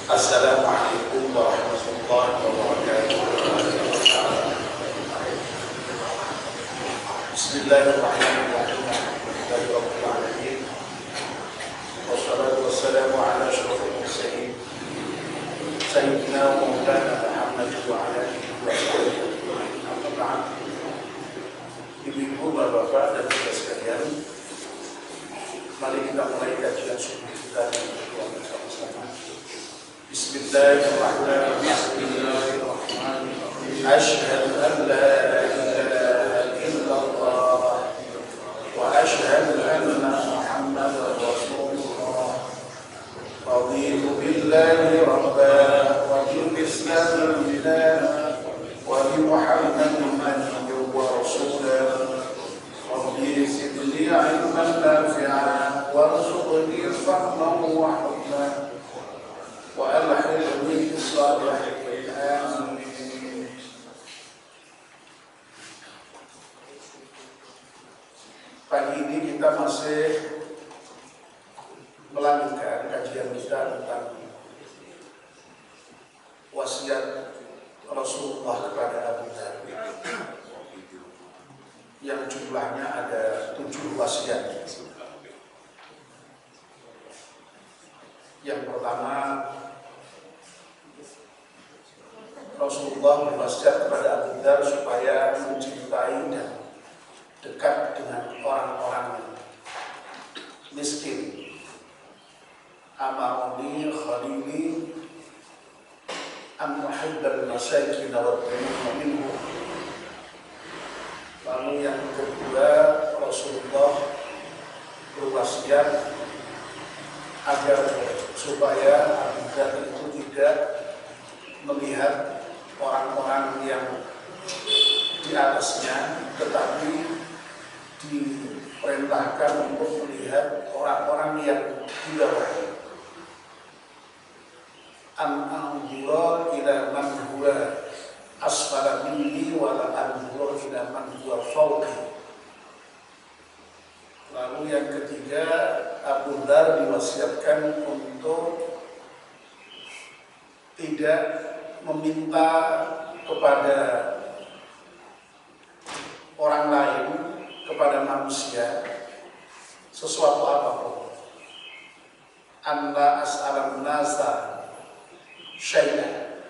Assalamualaikum warahmatullahi wabarakatuh. Bismillahirrahmanirrahim. Alhamdulillahirabbil alamin. Wassalatu wassalamu ala asyrofil mursalin sayyidina wa maulana Muhammad wa ala alihi wa sahbihi ajma'in. Amma ba'd. Ibu-ibu, bapak-bapak dan saudara sekalian, mari kita mulai kajian subuh kita dengan berdoa bersama-sama. Bismillahirrahmanirrahim. Asyhadu an la ilaha illallah wa asyhadu anna Muhammadar Rasulullah. Raditu billahi rabban wa bil Islam dinan wa bi Muhammadin nabiyyan wa rasulan. Rabbi zidni ilman nafi'an warzuqni fahman wa hukman wa alhilni bis-salihin. Amin. Pagi ini kita masih melanjutkan kajian kita tentang wasiat Rasulullah kepada Abu Dhar, yang jumlahnya ada 7 wasiat. Yang pertama, Rasulullah berwasiat kepada Abu Dhar supaya mencintai dan dekat dengan orang-orang miskin. Amaruni khalili an uhibbal masakin wa at-tayyibin minhum. Lalu yang kedua, Rasulullah berwasiat agar supaya Abu Dhar itu tidak melihat orang-orang yang di atasnya, tetapi diperintahkan untuk melihat orang-orang yang di bawahnya. An anzura ila man huwa asfala minni wa la anzura ila man huwa fawqi. Lalu yang ketiga, Abu Dhar diwasiatkan untuk tidak meminta kepada orang lain, kepada manusia, sesuatu apapun. An la as'alan nasa syai'an.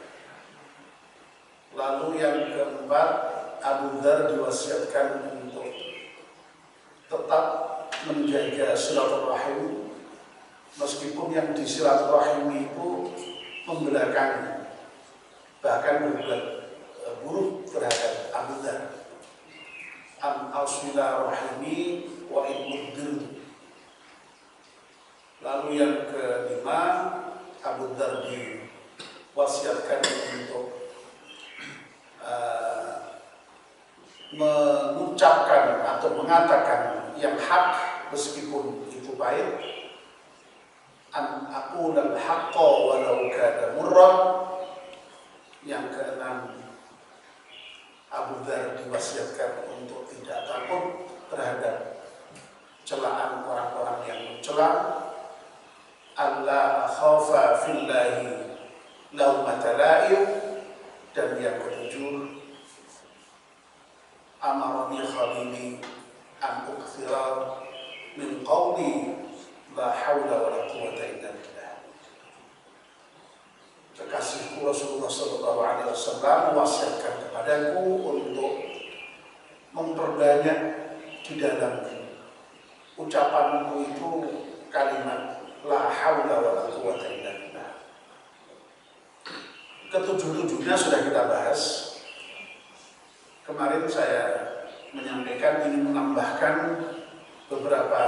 Lalu yang keempat, Abu Dhar diwasiatkan untuk tetap menjaga silaturahim, meskipun yang di silaturahim itu membelakangi, bahkan berbuat buruk terhadap Abu Dhar. An aswila rahimi wa ibuddir. Lalu yang kelima, Abu Dhar diwasiatkan untuk mengucapkan atau mengatakan yang hak meskipun itu pahit. An aqulal haqqa walau kana murran. Yang keenam, Abu Dhar diwasiatkan untuk tidak takut terhadap celaan orang-orang yang mencela. Allah khaufa fillahi laumata la'im. Dan yang ketujuh, amarani khalili an ukthira min qawli la hawla wa la quwwata illa billah. Kekasihku Rasulullah SAW mewasiatkan kepadaku untuk memperbanyak di dalam ucapanku itu kalimat la hawla wa la quwwata illa billah. Ketujuh-tujuhnya sudah kita bahas. Kemarin saya menyampaikan ingin menambahkan beberapa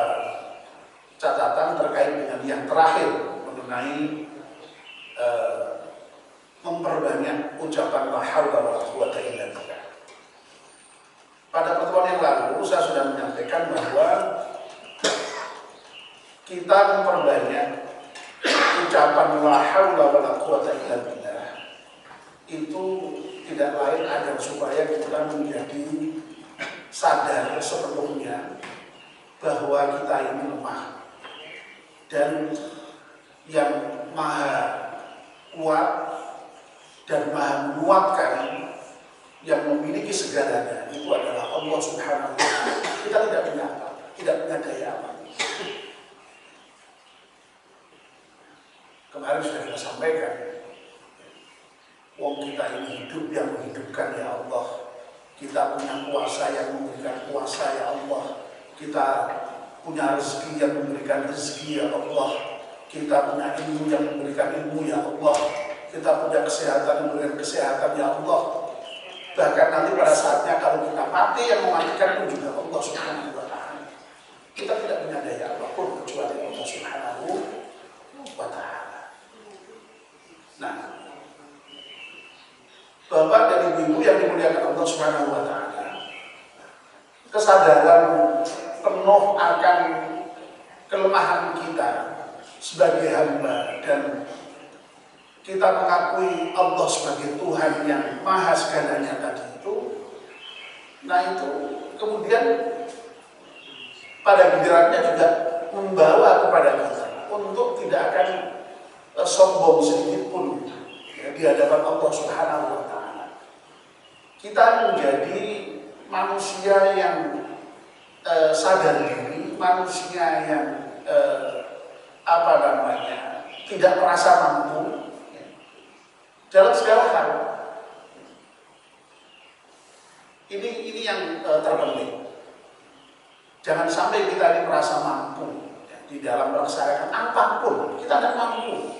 catatan terkait dengan yang terakhir mengenai memperbanyak ucapan la haula wa la quwwata illa billah. Pada pertemuan yang lalu saya sudah menyampaikan bahwa kita memperbanyak ucapan la haula wa la quwwata illa billah itu tidak lain agar supaya kita menjadi sadar sepenuhnya bahwa kita ini lemah, dan yang maha kuat dan maha menguatkan, yang memiliki segalanya itu adalah Allah Subhanahu wa Ta'ala. Kita tidak punya apa, tidak punya daya apa. Kemarin sudah kita sampaikan, wong kita ini hidup yang menghidupkan ya Allah. Kita punya kuasa yang memberikan kuasa ya Allah. Kita punya rezeki yang memberikan rezeki ya Allah. Kita punya ilmu yang memberikan ilmu ya Allah. Kita punya kesehatan yang memberikan kesehatan ya Allah. Bahkan nanti pada saatnya kalau kita mati, yang mematikan pun juga Allah Subhanahu wa Ta'ala. Kita tidak punya daya apapun kecuali Allah Subhanahu wa Ta'ala. Nah, Bapak dan Ibu yang dimuliakan Allah Subhanahu wa Ta'ala, kesadaran penuh akan kelemahan kita sebagai hamba dan kita mengakui Allah sebagai Tuhan yang maha segalanya tadi itu. Nah itu kemudian pada gilirannya juga membawa kepada kita untuk tidak akan sombong sedikit pun ya, di hadapan Allah Subhanahu wa Ta'ala. Kita menjadi manusia yang sadar diri, manusia yang tidak merasa mampu dalam segala hal. Ini yang terpenting. Jangan sampai kita ini merasa mampu ya, di dalam melaksanakan apapun. Kita tidak mampu.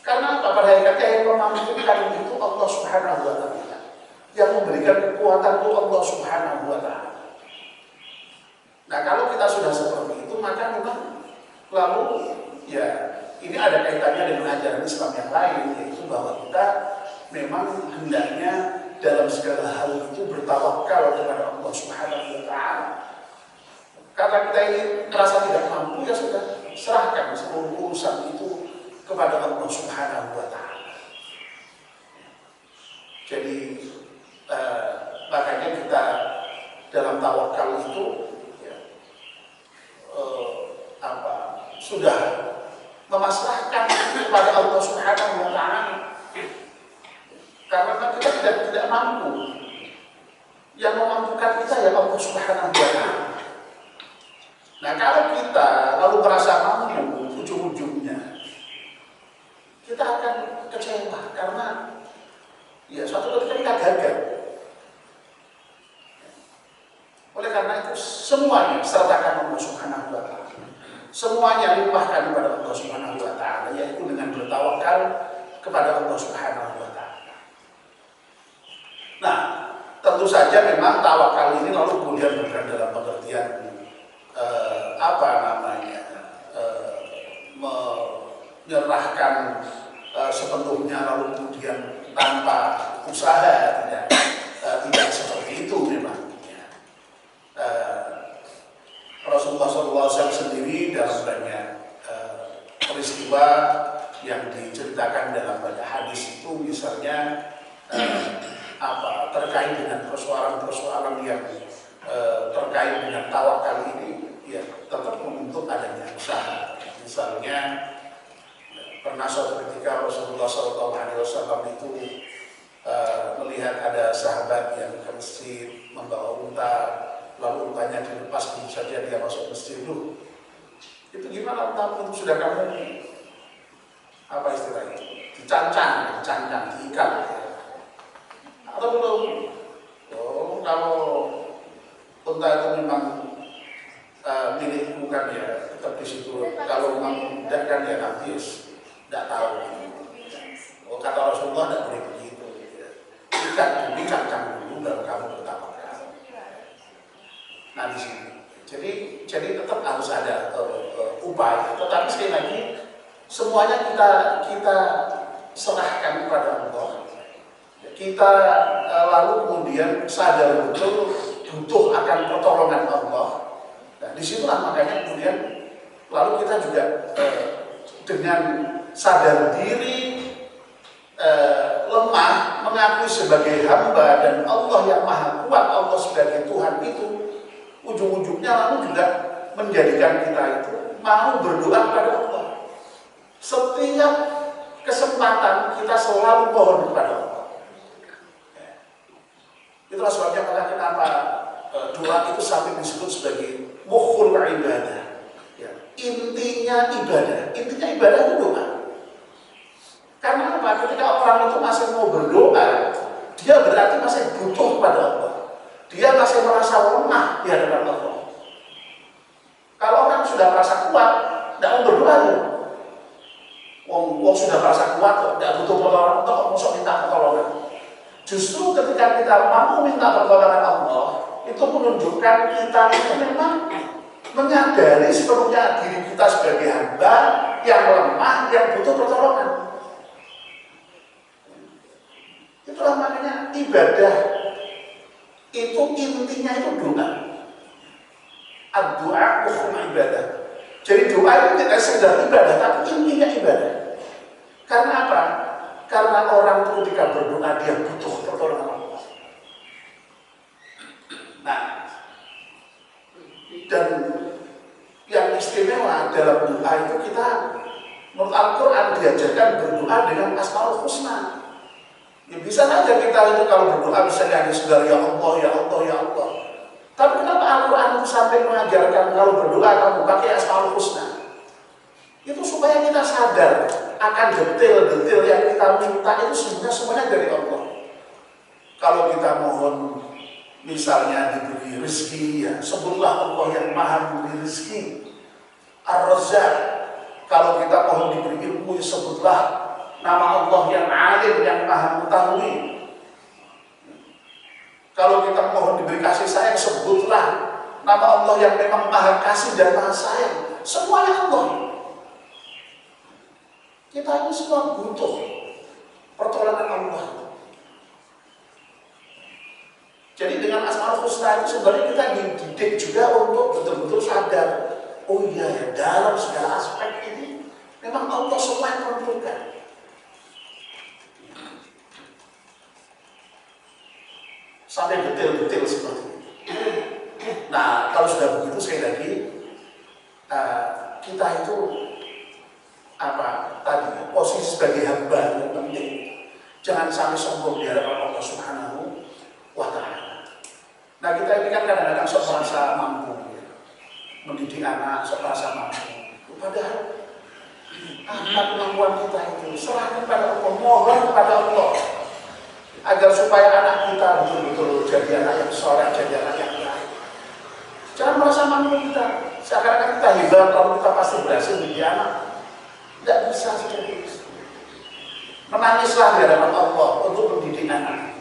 Karena pada hakikatnya yang memampukan itu Allah Subhanahu wa Ta'ala. Yang memberikan kekuatan itu Allah Subhanahu wa Ta'ala. Nah, kalau kita sudah seperti itu, maka memang lalu ya ini ada kaitannya dengan ajaran Islam yang lain, yaitu bahwa kita memang hendaknya dalam segala hal itu bertawakal kepada Allah Subhanahu wa Ta'ala. Karena kita ini merasa tidak mampu, ya sudah, serahkan seluruh urusan itu kepada Allah Subhanahu wa Ta'ala. Jadi makanya kita dalam tawakal itu ya, sudah memasrahkan kepada Allah Subhanahu wa Ta'ala. Karena kita tidak mampu. Yang memampukan kita ya Allah Subhanahu wa Ta'ala. Nah, kalau kita lalu merasa mampu, ujung-ujungnya kita akan kecewa karena ya suatu ketika kita gagal. Oleh karena itu semuanya sertakan Allah Subhanahu wa Ta'ala. Semuanya limpahkan kepada Allah Subhanahu wa Ta'ala, yaitu dengan bertawakal kepada Allah Subhanahu wa Ta'ala. Nah, tentu saja memang tawakal ini lalu kemudian bukan dalam pengertian menyerahkan sepenuhnya lalu kemudian tanpa usaha, tidak seperti itu memang. Rasulullah SAW sendiri dalam banyak peristiwa yang diceritakan dalam banyak hadis itu, misalnya terkait dengan persoalan-persoalan yang terkait dengan tawakal ini, ya tetap menuntut adanya usaha. Misalnya pernah suatu ketika Rasulullah SAW itu melihat ada sahabat yang ke masjid membawa unta, lalu untanya dilepas, tentu saja dia masuk masjid. Loh, itu gimana untamu itu sudah kamu apa istilahnya? Dicancang, diikat. Atau belum? Oh, kalau unta itu memang milikku kan ya, tetap di situ. Kalau memang tidak kan ya nanti tidak tahu. Oh, kata Rasulullah tidak boleh begitu. Ikat dulu, cancang dulu, baru kamu bertawakal. Nah di sini. Jadi tetap harus ada upaya. Tetapi sekali lagi semuanya kita serahkan kepada Allah. Kita lalu kemudian sadar betul butuh akan pertolongan Allah. Nah, disitulah makanya kemudian lalu kita juga dengan sadar diri lemah, mengakui sebagai hamba dan Allah yang maha kuat, Allah sebagai Tuhan itu ujung-ujungnya lalu juga menjadikan kita itu mau berdoa kepada Allah. Setiap kesempatan kita selalu mohon kepada Allah. Itulah sebabnya kenapa doa itu sampai disebut sebagai mukhul ibadah. Ya. Intinya ibadah itu doa. Karena apa? Ketika orang itu masih mau berdoa, dia berarti masih butuh kepada Allah. Dia masih merasa lemah di hadapan Allah. Kalau orang sudah merasa kuat, tidak mau berdoa ya. Wong sudah merasa kuat, tidak butuh pertolongan Allah, kok masuk minta pertolongan. Justru ketika kita mau minta pertolongan Allah, itu menunjukkan kita itu memang menyadari sepenuhnya diri kita sebagai hamba yang lemah, yang butuh pertolongan. Itulah makanya ibadah itu intinya itu doa. Ad-doa mukhul ibadah. Jadi doa itu tidak sekedar ibadah, tapi intinya ibadah. Karena apa? Karena orang itu ketika berdoa dia butuh pertolongan Allah. Nah, dan yang istimewa dalam doa itu kita menurut Al-Quran diajarkan berdoa dengan Asmaul Husna. Ya, bisa saja kita itu kalau berdoa bisa hanya sekedar ya Allah, ya Allah, ya Allah. Tapi kenapa Al-Quran itu sampai mengajarkan kalau berdoa kamu pakai Asmaul Husna? Itu supaya kita sadar akan detail-detail yang kita minta itu semuanya dari Allah. Kalau kita mohon misalnya diberi rezeki, ya sebutlah Allah yang maha memberi rezeki. Ar-Razzaq. Kalau kita mohon diberi ilmu, sebutlah nama Allah yang alim, yang maha mengetahui. Kalau kita mohon diberi kasih sayang, sebutlah nama Allah yang memang maha kasih dan maha sayang. Semuanya Allah. Kita ini semua butuh pertolongan Allah. Jadi dengan Asmaul Husna itu sebenarnya kita dididik juga untuk betul-betul sadar, oh iya ya, dalam segala aspek ini memang Allah semua yang menentukan. Sampai detail-detail seperti itu. Nah, kalau sudah begitu sekali lagi kita itu tadi posisi sebagai hamba yang penting. Jangan sampai sombong di hadapan Allah Subhanahu wa Ta'ala. Nah, kita ini kan kadang-kadang sok merasa mampu ya. Mendidik anak sok merasa mampu. Padahal kemampuan kita itu serahkan pada Allah, mohon kepada Allah agar supaya anak kita betul-betul jadi anak yang soleh, jadi anak yang baik. Jangan merasa mampu kita, seakan-akan kita hebat lalu kita pasti berhasil menjadi anak. Tidak bisa seperti itu. Menangislah di hadapan Allah untuk mendidik anak,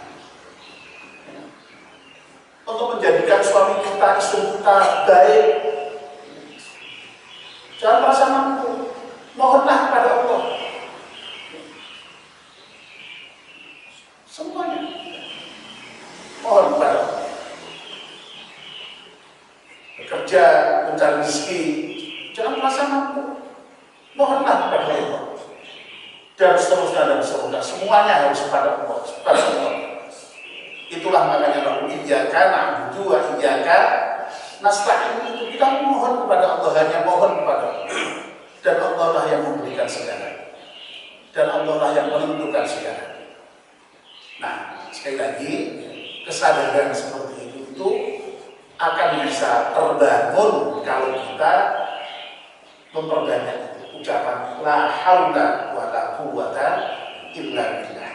untuk menjadikan suami kita, istri kita baik. Jangan merasa mampu, mohonlah kepada Allah. Semuanya mohon kepada Allah. Bekerja, mencari rezeki, jangan merasa mampu, mohonlah kepada Allah. Dan seterusnya, semuanya harus kepada Allah, kepada Allah. Itulah makanya lalu iyyaka na'budu wa iyyaka nasta'in, itu kita mohon kepada Allah, hanya mohon kepada Allah. Dan Allah lah yang memberikan segala, dan Allah lah yang menentukan segala. Nah, sekali lagi kesadaran seperti itu akan bisa terbangun kalau kita memperbanyak ucapan la haula wa la quwwata illa billah.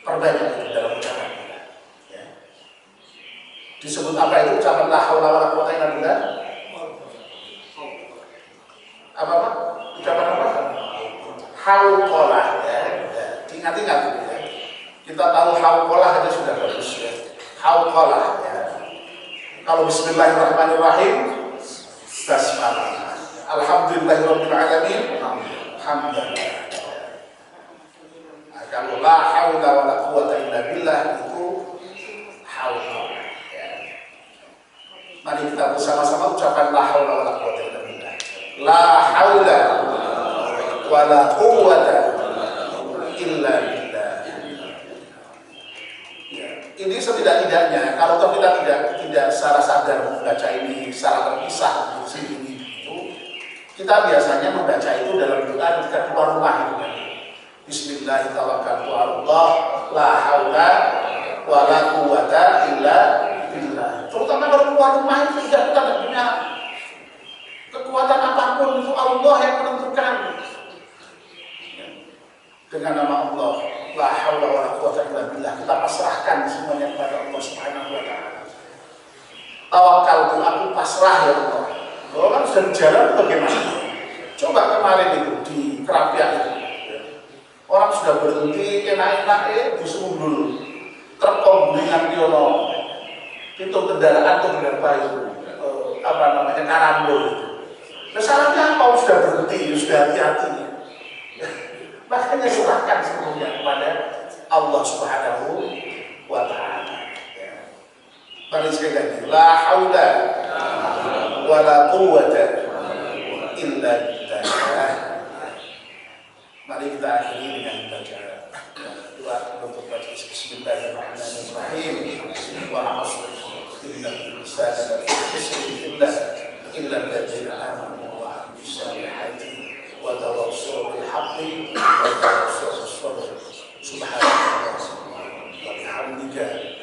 Perbanyak itu dalam ucapan kita. Ya. Disebut apa itu ucapan la haula wa la quwwata illa billah? Apa? Ucapan apa? Hauqalah ya. Ingat-ingat ya. Kita tahu hauqalah aja sudah bagus ya. Hauqalah ya. Kalau bismillahirrahmanirrahim, basmalah. Alhamdulillahirabbil alamin, hamdan. Nah, kalau la haula wala quwwata illa billah itu hauqalah ya. Mari kita bersama-sama ucapkan la haula wala quwwata illa billah. La haula wala quwwata illa billah. Ini setidak-tidaknya kalau kita tidak secara sadar membaca ini secara terpisah di sini itu, kita biasanya membaca itu dalam doa ketika keluar rumah itu kan. Bismillahirrahmanirrahim. La haula wala quwata illa billah. Terutama kalau keluar rumah itu sudah kita tidak punya kekuatan apapun, itu Allah yang menentukan. Dengan nama Allah, la haula wala quwata illa billah, kita pasrahkan semuanya kepada Allah Subhanahu wa taala. Tawakkaltu, aku pasrah ya Allah. Kalau kan sudah jalan bagaimana? Coba kemarin itu di Kerapiak itu, orang sudah berhenti, enak-enak disuruh dulu. Terkombinan Yono, itu kendaraan itu berapa itu, karambol itu. Masalahnya apa? Sudah berhenti, sudah hati-hati. Makanya serahkan seluruhnya kepada Allah Subhanahu wa taala. Mari sekali lagi, la haula wala quwwata illa billah. Mari kita akhiri dengan baca doa penutup baca Bismillahirrahmanirrahim. Wa a'udzu billahi illa alladzina amanu wa 'amilus solihati wa tawassaw bil haqqi wa tawassaw bis sabr. Subhanallah wa bihamdihi